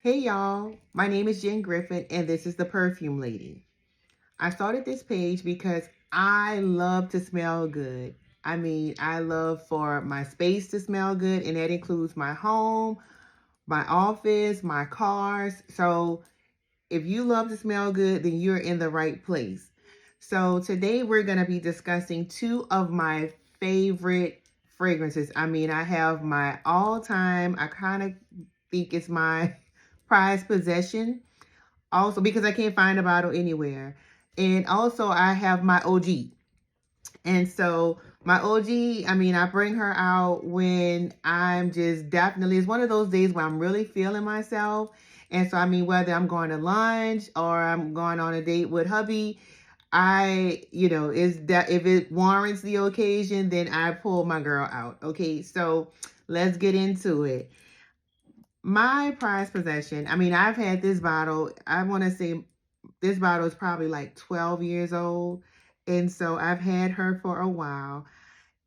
Hey y'all, my name is Jen Griffin and this is the Perfume Lady. I started this page because I love to smell good. I love for my space to smell good, and that includes my home, my office, my cars. So if you love to smell good, then you're in the right place. So today we're going to be discussing two of my favorite fragrances. I have my all-time, I kind of think it's my prized possession. Also, because I can't find a bottle anywhere. And also, I have my OG. And so, my OG, I bring her out when I'm just definitely, it's one of those days where I'm really feeling myself. And so, whether I'm going to lunch or I'm going on a date with hubby, is that if it warrants the occasion, then I pull my girl out. Okay, so let's get into it. My prized possession, I've had this bottle, I want to say this bottle is probably like 12 years old. And so I've had her for a while.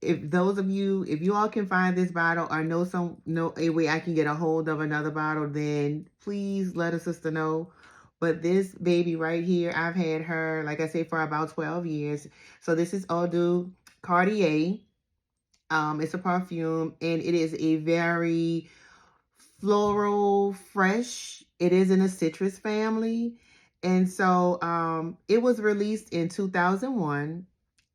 If you all can find this bottle or know a way I can get a hold of another bottle, then please let a sister know. But this baby right here, I've had her, like I say, for about 12 years. So this is Eau de Cartier. It's a perfume and it is a very floral, fresh. It is in a citrus family. And so it was released in 2001.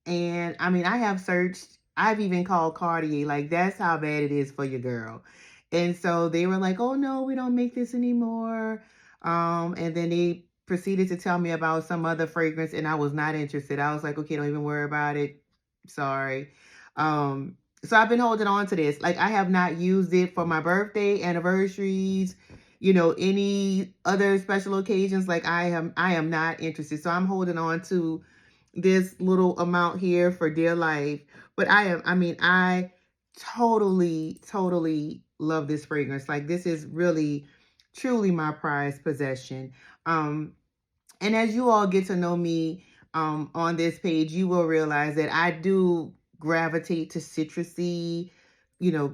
And I have searched, I've even called Cartier, like that's how bad it is for your girl. And so they were like, oh no, we don't make this anymore. And then they proceeded to tell me about some other fragrance, and I was not interested. I was like, okay, don't even worry about it. Sorry. So I've been holding on to this. Like I have not used it for my birthday, anniversaries, any other special occasions. Like I am not interested. So I'm holding on to this little amount here for dear life. But I totally love this fragrance. Like this is really, truly my prized possession. Um, and as you all get to know me on this page, you will realize that I do gravitate to citrusy,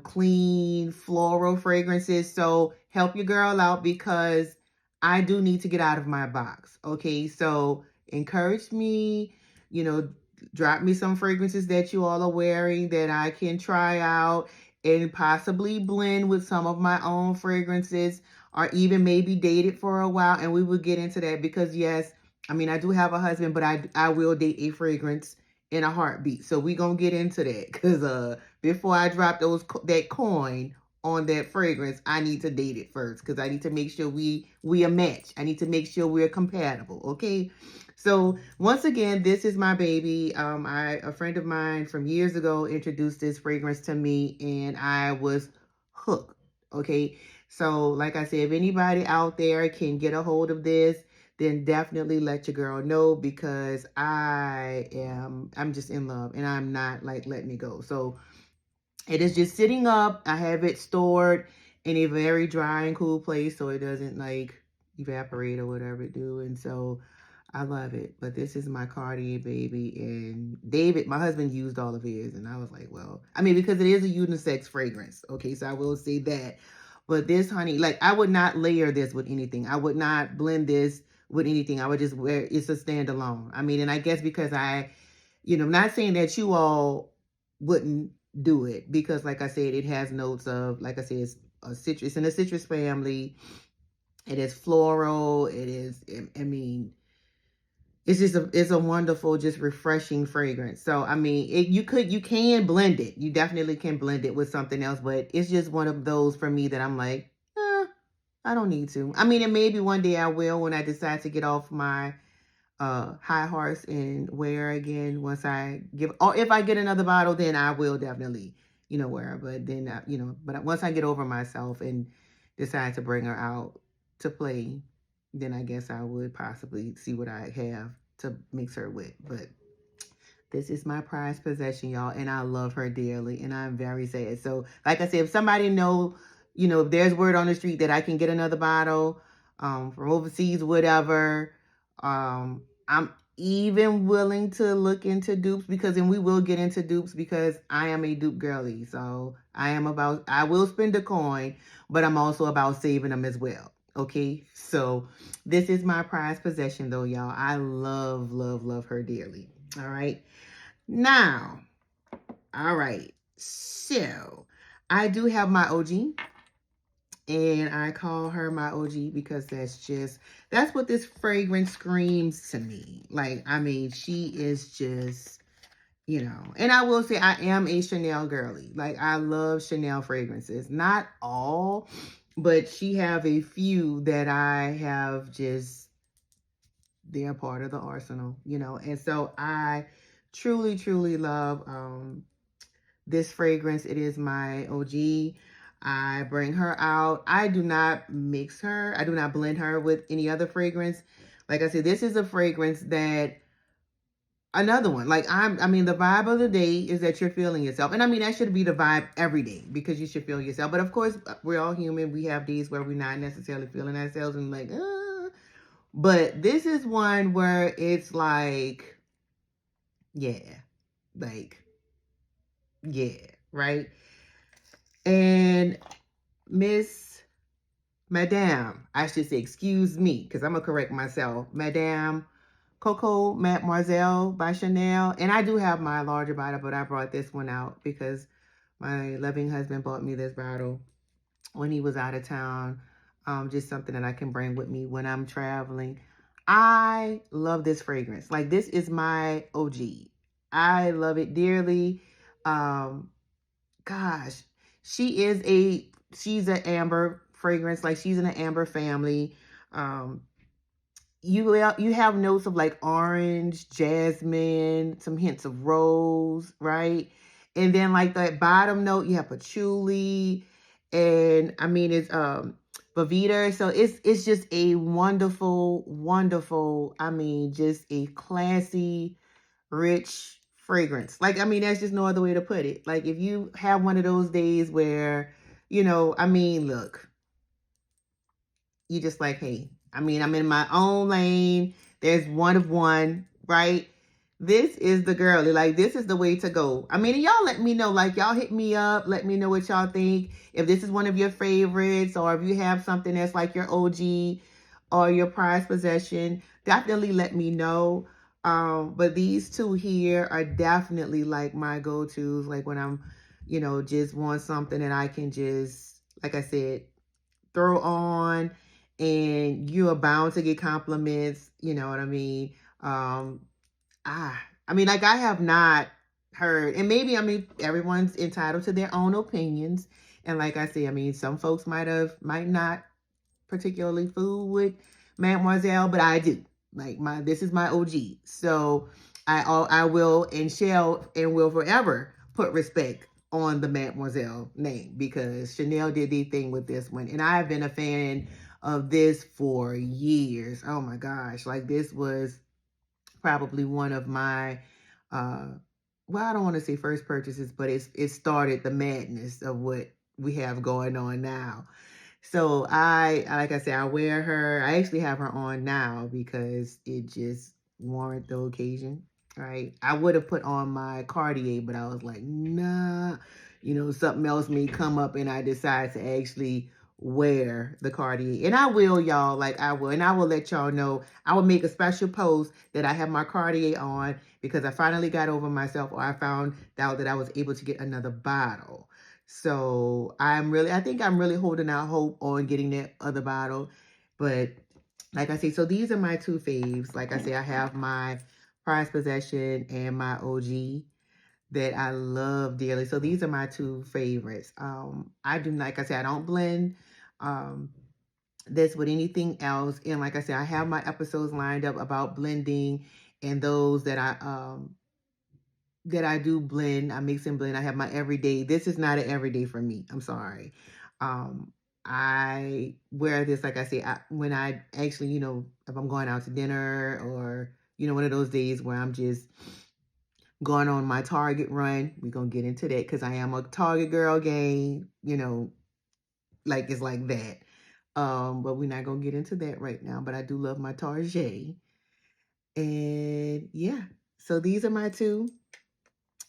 clean floral fragrances. So help your girl out because I do need to get out of my box. Okay, so encourage me, you know, drop me some fragrances that you all are wearing that I can try out and possibly blend with some of my own fragrances or even maybe date it for a while, and we will get into that because yes, I do have a husband, but I will date a fragrance in a heartbeat. So we gonna get into that because before I drop that coin on that fragrance, I need to date it first because I need to make sure we a match. I need to make sure we're compatible. Okay. So once again, this is my baby. A friend of mine from years ago introduced this fragrance to me, and I was hooked. Okay. So, like I said, if anybody out there can get a hold of this, then definitely let your girl know because I'm just in love and I'm not like letting it go. So it is just sitting up. I have it stored in a very dry and cool place so it doesn't like evaporate or whatever it do. And so I love it. But this is my Cartier baby. And David, my husband, used all of his. And I was like, well, because it is a unisex fragrance. Okay, so I will say that. But this, honey, like I would not layer this with anything. I would not blend this with anything. I would just wear it's a standalone. And I guess because not saying that you all wouldn't do it because like I said, it has notes of, like I said, it's a citrus in a citrus family. It is floral. It is, it's a wonderful, just refreshing fragrance. So you can blend it. You definitely can blend it with something else, but it's just one of those for me that I'm like, I don't need to. And maybe one day I will when I decide to get off my high horse and wear again once I give, or if I get another bottle, then I will definitely, wear her. But then, but once I get over myself and decide to bring her out to play, then I guess I would possibly see what I have to mix her with. But this is my prized possession, y'all, and I love her dearly, and I'm very sad. So, like I said, if somebody know, if there's word on the street that I can get another bottle, from overseas, whatever, I'm even willing to look into dupes because, and we will get into dupes because I am a dupe girly. So I will spend a coin, but I'm also about saving them as well. Okay, so this is my prized possession, though, y'all. I love, love, love her dearly. All right. Now, all right. So, I do have my OG, and I call her my OG because that's what this fragrance screams to me. Like, I mean, she is just, and I will say I am a Chanel girly. Like, I love Chanel fragrances. Not all, but she have a few that I have just, they're part of the arsenal. And so I truly, truly love this fragrance. It is my OG. I bring her out. I do not mix her. I do not blend her with any other fragrance. Like I said, this is a fragrance that another one. Like I mean, the vibe of the day is that you're feeling yourself. And I mean, that should be the vibe every day because you should feel yourself. But of course, we're all human. We have days where we're not necessarily feeling ourselves and like, but this is one where it's like, yeah, like, yeah, right? And Miss Madame, I should say, excuse me, because I'm going to correct myself. Madame Coco Mademoiselle by Chanel. And I do have my larger bottle, but I brought this one out because my loving husband bought me this bottle when he was out of town. Just something that I can bring with me when I'm traveling. I love this fragrance. Like, this is my OG. I love it dearly. Um, Gosh, she's an amber fragrance. Like, she's in an amber family. Um, you have notes of like orange, jasmine, some hints of rose, right? And then like that bottom note, you have patchouli, and I mean it's Bavita. So it's just a wonderful, wonderful. I mean, just a classy, rich fragrance. Like, I mean, that's just no other way to put it. Like, if you have one of those days where, I mean, look, you just like, hey, I mean, I'm in my own lane. There's one of one, right? This is the girly. Like, this is the way to go. I mean, y'all let me know. Like, y'all hit me up. Let me know what y'all think. If this is one of your favorites, or if you have something that's like your OG or your prized possession, definitely let me know. But these two here are definitely like my go-tos. Like, when I'm, just want something that I can just, like I said, throw on, and you are bound to get compliments. You know what I mean? Um, I mean, like, I have not heard, and maybe, I mean, everyone's entitled to their own opinions. And like I say, I mean, some folks might not particularly fool with Mademoiselle, but I do. Like, this is my OG. So I will and shall and will forever put respect on the Mademoiselle name, because Chanel did the thing with this one. And I've been a fan of this for years. Oh my gosh. Like, this was probably one of my well, I don't want to say first purchases, but it started the madness of what we have going on now. So like I said, I wear her. I actually have her on now because it just warrant the occasion, right? I would have put on my Cartier, but I was like, nah, something else may come up, and I decide to actually wear the Cartier. And I will, y'all, like I will. And I will let y'all know. I will make a special post that I have my Cartier on because I finally got over myself, or I found out that I was able to get another bottle. So I think I'm really holding out hope on getting that other bottle. But like I say, so these are my two faves. Like I say, I have my prized possession and my OG that I love dearly. So these are my two favorites. I do, like I said, I don't blend um this with anything else. And like I said, I have my episodes lined up about blending, and those that I do blend, I mix and blend. I have my everyday. This is not an everyday for me. I'm sorry. I wear this, like I say, when I actually, if I'm going out to dinner, or, one of those days where I'm just going on my Target run. We're going to get into that because I am a Target girl gang, like it's like that. But we're not going to get into that right now. But I do love my Target. And yeah, so these are my two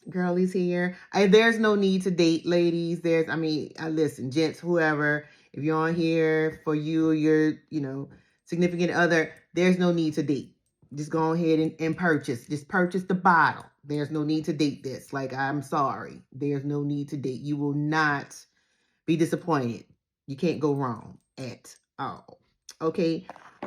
girlies here. There's no need to date, ladies. Listen, gents, whoever. If you're on here for you or your, significant other, there's no need to date. Just go ahead and purchase. Just purchase the bottle. There's no need to date this. Like, I'm sorry. There's no need to date. You will not be disappointed. You can't go wrong at all. Okay.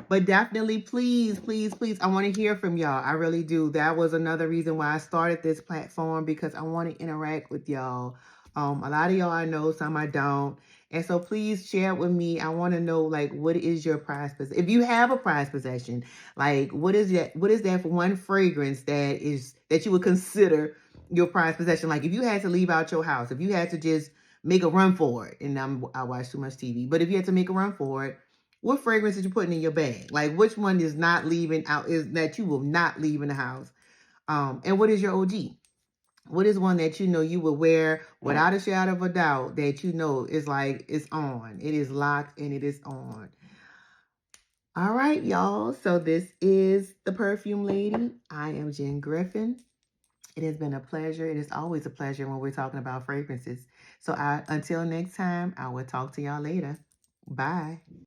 But definitely, please, please, please, I want to hear from y'all. I really do. That was another reason why I started this platform, because I want to interact with y'all. A lot of y'all I know, some I don't. And so please share it with me. I want to know, like, what is your prized possession? If you have a prized possession, like, what is that? What is that for one fragrance that you would consider your prized possession? Like, if you had to leave out your house, if you had to just make a run for it, and I watch too much TV, but if you had to make a run for it, what fragrance are you putting in your bag? Like, which one is not leaving out, is that you will not leave in the house? And what is your OG? What is one that you will wear without a shadow of a doubt, that is like, it's on, it is locked, and it is on? All right, y'all. So this is the Perfume Lady. I am Jen Griffin. It has been a pleasure. It is always a pleasure when we're talking about fragrances. So until next time, I will talk to y'all later. Bye.